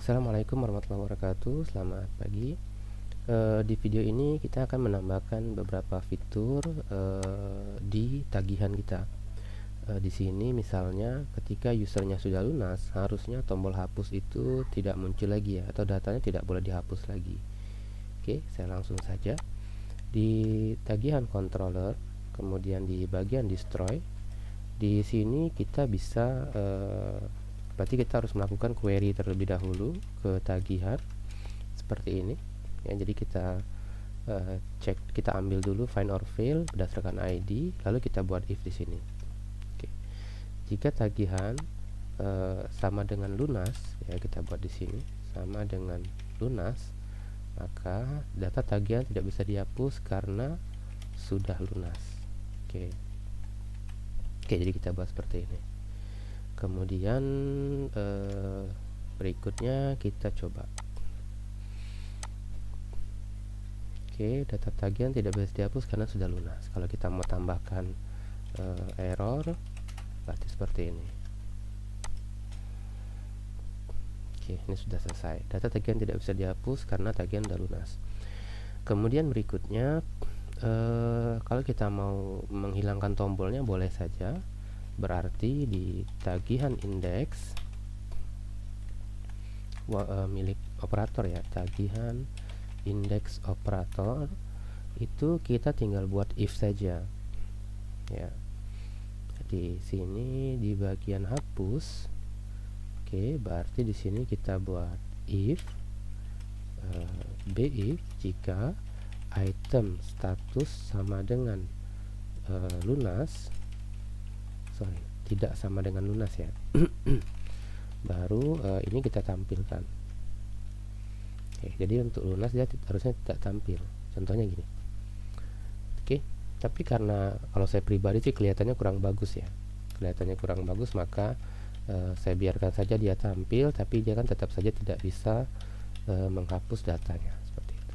Assalamualaikum warahmatullahi wabarakatuh. Selamat pagi. Di video ini kita akan menambahkan beberapa fitur di tagihan kita. Di sini misalnya ketika usernya sudah lunas, harusnya tombol hapus itu tidak muncul lagi ya, atau datanya tidak boleh dihapus lagi. Oke, saya langsung saja. Di tagihan controller, kemudian di bagian destroy, di sini kita bisa berarti kita harus melakukan query terlebih dahulu ke tagihan seperti ini ya. Jadi kita cek, kita ambil dulu find or fail berdasarkan ID, lalu kita buat if di sini. Oke. Jika tagihan sama dengan lunas ya, kita buat di sini sama dengan lunas, maka data tagihan tidak bisa dihapus karena sudah lunas. Oke, jadi kita buat seperti ini. Kemudian berikutnya kita coba. Oke, data tagihan tidak bisa dihapus karena sudah lunas. Kalau kita mau tambahkan error, berarti seperti ini. Oke, ini sudah selesai. Data tagihan tidak bisa dihapus karena tagihan sudah lunas. Kemudian berikutnya, kalau kita mau menghilangkan tombolnya boleh saja. Berarti di tagihan indeks milik operator ya, tagihan indeks operator itu kita tinggal buat if saja ya. Di sini di bagian hapus, oke, berarti di sini kita buat if if jika item status sama dengan lunas, tidak sama dengan lunas ya. Baru ini kita tampilkan. Oke, jadi untuk lunas dia harusnya tidak tampil. Contohnya gini. Oke, tapi karena kalau saya pribadi sih kelihatannya kurang bagus ya. Kelihatannya kurang bagus, maka saya biarkan saja dia tampil, tapi dia kan tetap saja tidak bisa menghapus datanya seperti itu.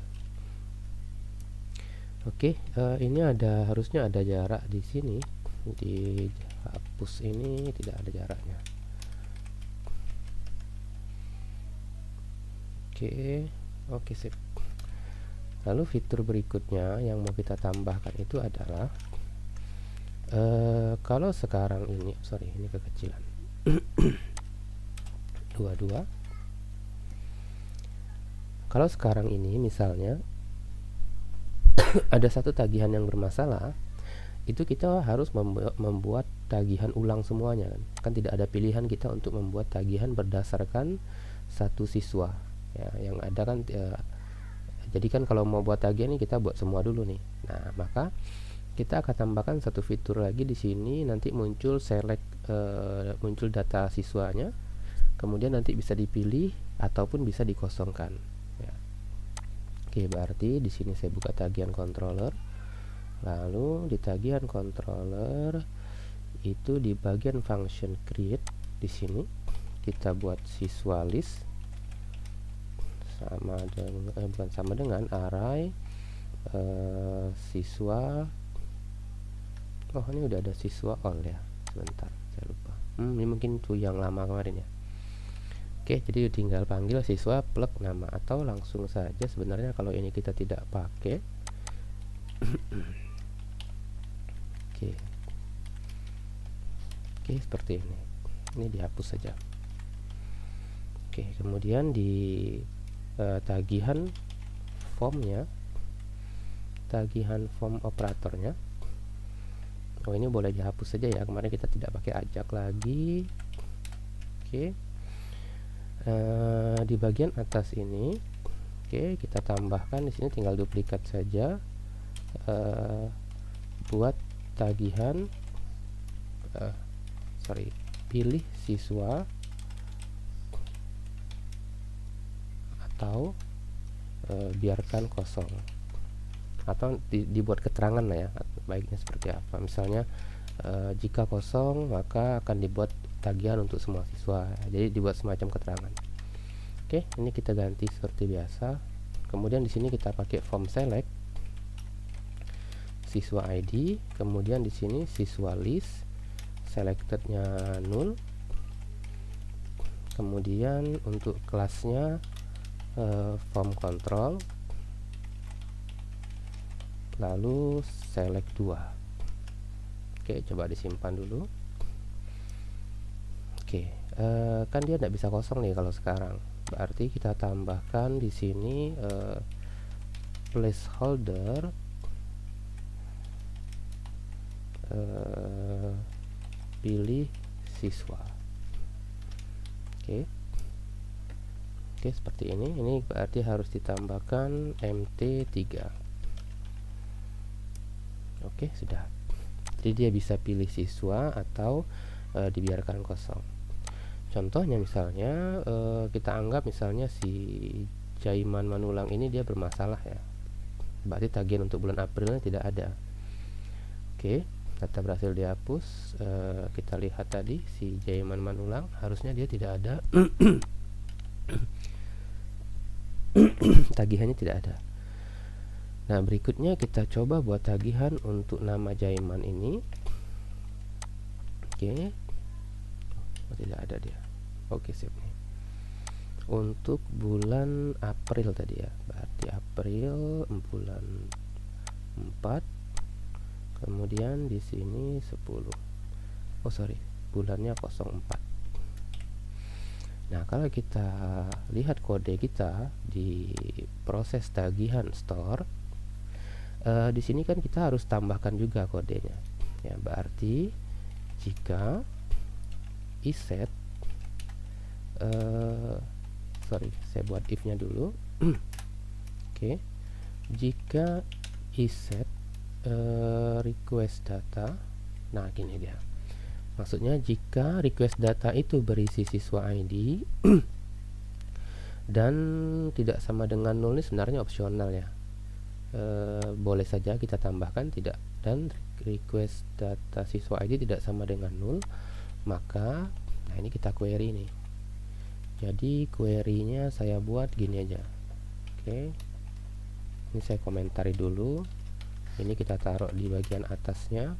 Oke, ini harusnya ada jarak di sini. Di hapus ini tidak ada jaraknya. Oke, sip. Lalu fitur berikutnya yang mau kita tambahkan itu adalah kalau sekarang ini, ini kekecilan 22. Kalau sekarang ini misalnya ada satu tagihan yang bermasalah, itu kita harus membuat tagihan ulang semuanya kan tidak ada pilihan kita untuk membuat tagihan berdasarkan satu siswa ya, yang ada kan jadi kan kalau mau buat tagihan ini kita buat semua dulu nih. Nah, maka kita akan tambahkan satu fitur lagi di sini, nanti muncul select muncul data siswanya, kemudian nanti bisa dipilih ataupun bisa dikosongkan ya. Oke, berarti di sini saya buka tagihan controller. Lalu di tagihan controller itu di bagian function create, di sini kita buat siswa list sama dengan bukan sama dengan array siswa. Oh, ini udah ada siswa all ya. Sebentar, saya lupa. Ini mungkin itu yang lama kemarin ya. Oke, jadi tinggal panggil siswa plug nama, atau langsung saja sebenarnya kalau ini kita tidak pakai. Oke, seperti ini dihapus saja. Oke, kemudian di tagihan formnya, tagihan form operatornya, ini boleh dihapus saja ya, kemarin kita tidak pakai ajak lagi. Oke, di bagian atas ini, oke, kita tambahkan di sini, tinggal duplikat saja, buat tagihan pilih siswa atau biarkan kosong, atau dibuat keterangan lah ya, baiknya seperti apa. Misalnya jika kosong maka akan dibuat tagihan untuk semua siswa, jadi dibuat semacam keterangan. Oke, ini kita ganti seperti biasa. Kemudian di sini kita pakai form select siswa ID, kemudian di sini siswa list selectednya null, kemudian untuk kelasnya form control, lalu select 2. Oke, coba disimpan dulu. Oke, kan dia tidak bisa kosong nih kalau sekarang. Berarti kita tambahkan di sini placeholder pilih siswa. Oke. Oke, seperti ini. Ini berarti harus ditambahkan MT3. Oke, sudah. Jadi dia bisa pilih siswa atau dibiarkan kosong. Contohnya misalnya kita anggap misalnya si Jaiman Manulang ini dia bermasalah ya. Berarti tagihan untuk bulan Aprilnya tidak ada. Oke, data berhasil dihapus. Kita lihat tadi si Jaiman Manulang harusnya dia tidak ada. Tagihannya tidak ada. Nah, berikutnya kita coba buat tagihan untuk nama Jaiman ini. Oke. Oh, tidak ada dia. Oke, sip nih. Untuk bulan April tadi ya. Berarti April bulan 4. Kemudian di sini 10. Oh, sorry. Bulannya 04. Nah, kalau kita lihat kode kita di proses tagihan store, di sini kan kita harus tambahkan juga kodenya. Ya, berarti jika iset, sorry, saya buat if-nya dulu. Oke, jika iset request data, nah gini dia. Maksudnya jika request data itu berisi siswa ID dan tidak sama dengan 0 ini sebenarnya opsional ya. Boleh saja kita tambahkan tidak, dan request data siswa ID tidak sama dengan 0, maka nah ini kita query nih. Jadi query-nya saya buat gini aja. Oke. Ini saya komentari dulu. Ini kita taruh di bagian atasnya.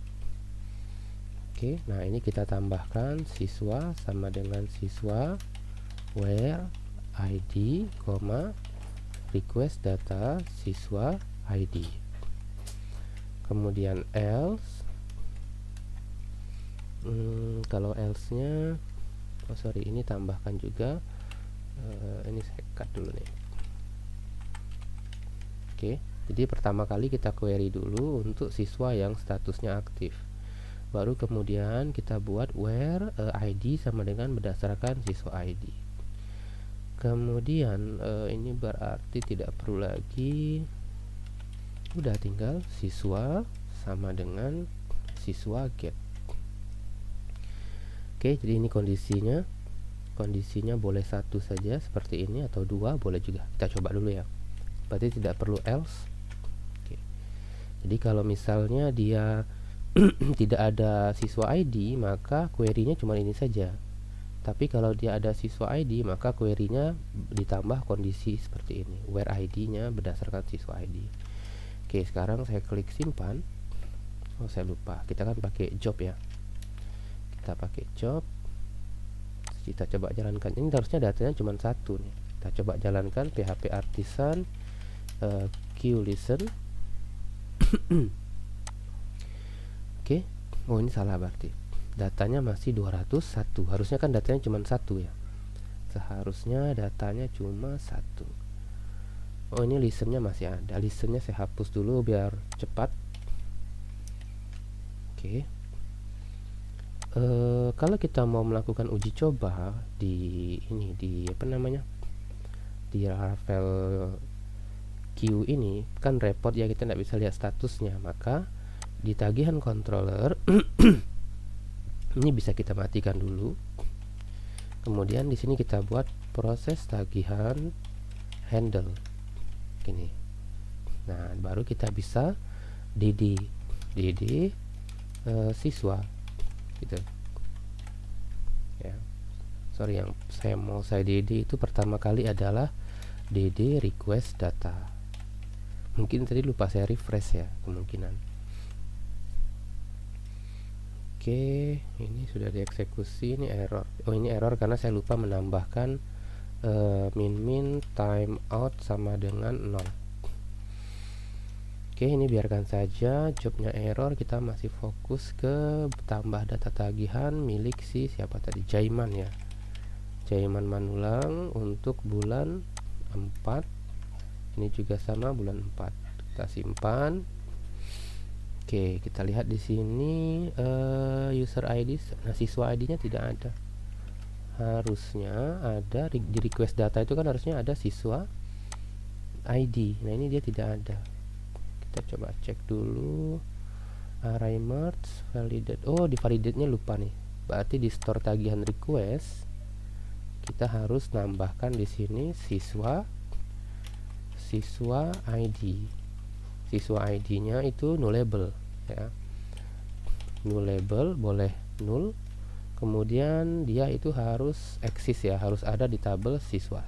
Oke, nah ini kita tambahkan siswa sama dengan siswa where ID, request data siswa ID. Kemudian else, kalau else-nya, oh sorry, ini tambahkan juga. Ini saya cut dulu nih. Oke, jadi pertama kali kita query dulu untuk siswa yang statusnya aktif. Baru kemudian kita buat where ID sama dengan berdasarkan siswa ID. Kemudian ini berarti tidak perlu lagi, udah tinggal siswa sama dengan siswa get. Oke, jadi ini kondisinya boleh satu saja seperti ini atau 2 boleh juga. Kita coba dulu ya. Berarti tidak perlu else. Oke. Jadi kalau misalnya dia tidak ada siswa ID, maka query-nya cuma ini saja. Tapi kalau dia ada siswa ID, maka query-nya ditambah kondisi seperti ini, where ID-nya berdasarkan siswa ID. Oke, sekarang saya klik simpan. Oh, saya lupa, kita kan pakai job ya. Kita pakai job. Kita coba jalankan. Ini harusnya datanya cuma satu nih. Kita coba jalankan PHP artisan QListen. Oke. Oh, ini salah berarti. Datanya masih 201. Harusnya kan datanya cuma satu ya. Seharusnya datanya cuma satu. Oh, ini listennya masih ada. Listennya saya hapus dulu biar cepat. Oke. Kalau kita mau melakukan uji coba di ini, di apa namanya, di Laravel Q ini kan report ya, kita tidak bisa lihat statusnya. Maka di tagihan controller ini bisa kita matikan dulu. Kemudian di sini kita buat proses tagihan handle gini. Nah, baru kita bisa dd siswa gitu ya. Sorry, yang saya dd itu pertama kali adalah dd request data. Mungkin tadi lupa saya refresh ya, kemungkinan. Oke, ini sudah dieksekusi. Ini error. Oh, ini error karena saya lupa menambahkan min timeout sama dengan 0. Oke, ini biarkan saja. Jobnya error, kita masih fokus ke tambah data tagihan milik si siapa tadi, Jaiman ya, Jaiman Manulang untuk bulan 4. Ini juga sama, bulan 4. Kita simpan. Oke, kita lihat di sini user ID. Nah, siswa ID-nya tidak ada. Harusnya ada di request data itu kan harusnya ada siswa ID. Nah, ini dia tidak ada. Kita coba cek dulu. Array merge validate. Oh, di validate-nya lupa nih. Berarti di store tagihan request kita harus nambahkan di sini siswa ID. Siswa ID-nya itu nullable ya. Nullable boleh null. Kemudian dia itu harus exist ya, harus ada di tabel siswa.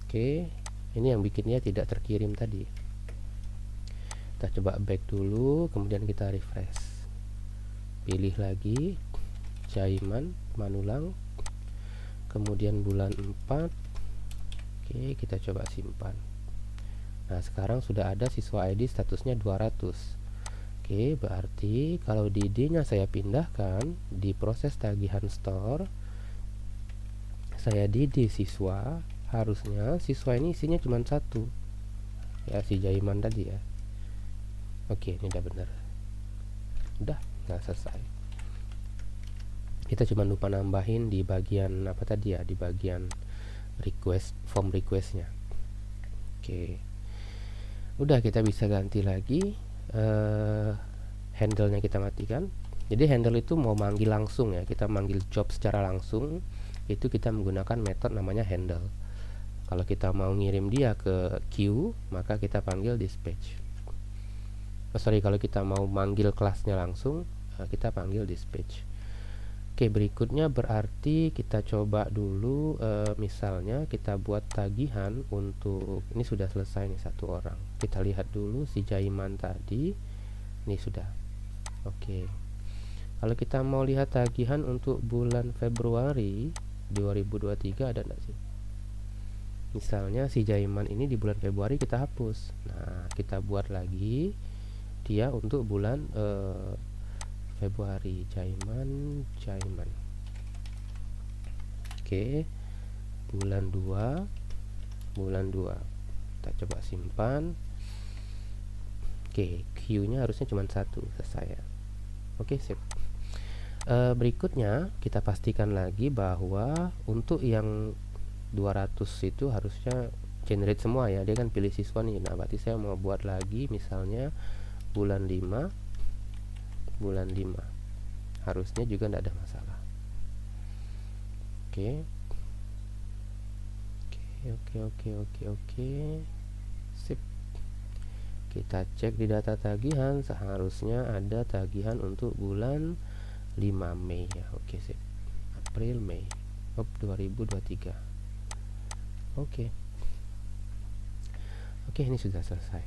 Oke, ini yang bikinnya tidak terkirim tadi. Kita coba back dulu, kemudian kita refresh. Pilih lagi Jaiman Manulang. Kemudian bulan 4. Oke, kita coba simpan. Nah, sekarang sudah ada siswa ID statusnya 200. Oke, berarti kalau di D-nya saya pindahkan di proses tagihan store, saya di D siswa, harusnya siswa ini isinya cuma 1 ya, si Jaiman tadi ya. Oke, ini udah benar. Udah, nah selesai. Kita cuma lupa nambahin di bagian apa tadi ya, di bagian request, form requestnya. Oke, udah, kita bisa ganti lagi. Handle-nya kita matikan. Jadi handle itu mau manggil langsung ya, kita manggil job secara langsung, itu kita menggunakan metode namanya handle. Kalau kita mau ngirim dia ke queue, maka kita panggil dispatch. Kalau kita mau manggil kelasnya langsung, kita panggil dispatch. Oke, berikutnya berarti kita coba dulu, misalnya kita buat tagihan untuk, ini sudah selesai nih 1 orang. Kita lihat dulu si Jaiman tadi, ini sudah. Oke, kalau kita mau lihat tagihan untuk bulan Februari 2023 ada enggak sih? Misalnya si Jaiman ini di bulan Februari kita hapus. Nah, kita buat lagi dia untuk bulan Februari, Jaiman. Oke, bulan 2. Kita coba simpan. Oke, queue-nya harusnya cuma 1, selesai ya. Oke, sip. Berikutnya kita pastikan lagi bahwa untuk yang 200 itu harusnya generate semua ya. Dia kan pilih siswa nih. Nah, berarti saya mau buat lagi misalnya bulan 5. Harusnya juga tidak ada masalah. Oke. Sip. Kita cek di data tagihan, seharusnya ada tagihan untuk bulan 5 Mei ya. Oke, sip. April, Mei 2023. Oke, ini sudah selesai.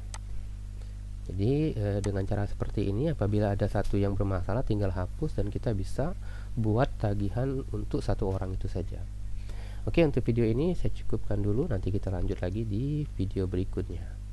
Jadi dengan cara seperti ini, apabila ada satu yang bermasalah tinggal hapus dan kita bisa buat tagihan untuk 1 orang itu saja. Oke, untuk video ini saya cukupkan dulu, nanti kita lanjut lagi di video berikutnya.